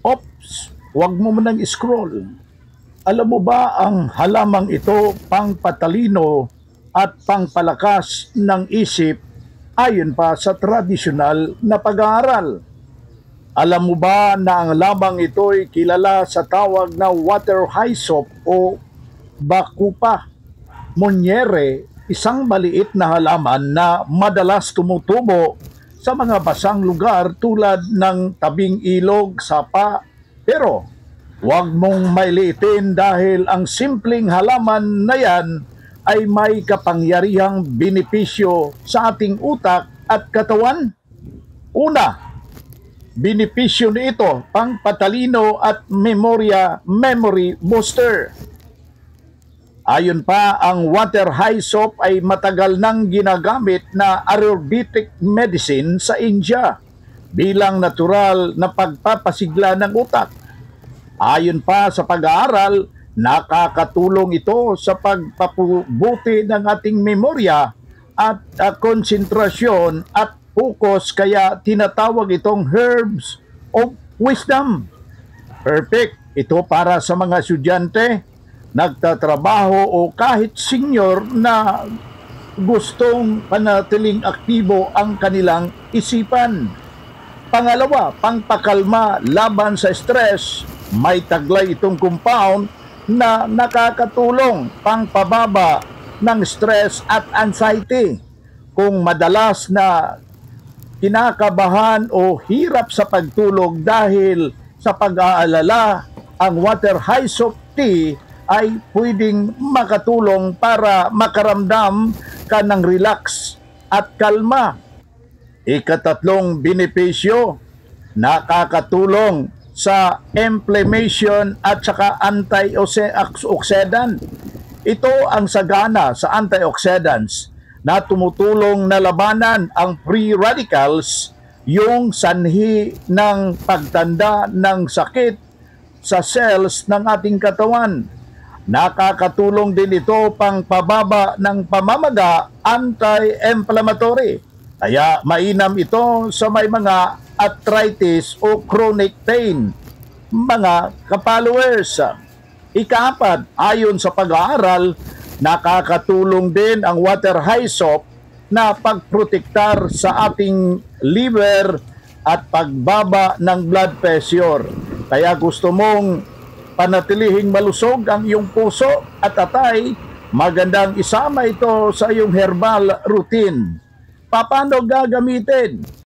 Ops, huwag mo munang scroll. Alam mo ba ang halamang ito pangpatalino at pangpalakas ng isip ayon pa sa tradisyonal na pag-aaral? Alam mo ba na ang lamang ito'y kilala sa tawag na water hyssop o bakupa monyere, isang maliit na halaman na madalas tumutubo sa mga basang lugar tulad ng tabing ilog, sapa. Pero huwag mong mailiitin dahil ang simpleng halaman na yan ay may kapangyarihang benepisyo sa ating utak at katawan. Una, benepisyo nito pangpatalino at memory booster. Ayon pa, ang water hyssop ay matagal nang ginagamit na Ayurvedic medicine sa India bilang natural na pagpapasigla ng utak. Ayon pa sa pag-aaral, nakakatulong ito sa pagpapabuti ng ating memorya at konsentrasyon at focus, kaya tinatawag itong herbs of wisdom. Perfect ito para sa mga estudyante, nagtatrabaho o kahit senior na gustong panatiling aktibo ang kanilang isipan. Pangalawa, pangpakalma laban sa stress. May taglay itong compound na nakakatulong pangpababa ng stress at anxiety. Kung madalas na kinakabahan o hirap sa pagtulog dahil sa pag-aalala, ang water hyssop tea ay pwedeng makatulong para makaramdam ka ng relax at kalma. Ikatatlong benepisyo, nakakatulong sa inflammation at saka antioxidant. Ito ang sagana sa antioxidants na tumutulong na labanan ang free radicals, yung sanhi ng pagtanda ng sakit sa cells ng ating katawan. Nakakatulong din ito pang pababa ng pamamaga, anti-inflammatory. Kaya mainam ito sa may mga arthritis o chronic pain. Mga ka-followers, ikaapat, ayon sa pag-aaral, nakakatulong din ang water hyssop na pagprotektar sa ating liver at pagbaba ng blood pressure. Kaya gusto mong panatilihing malusog ang iyong puso at atay, magandang isama ito sa iyong herbal routine. Paano gagamitin?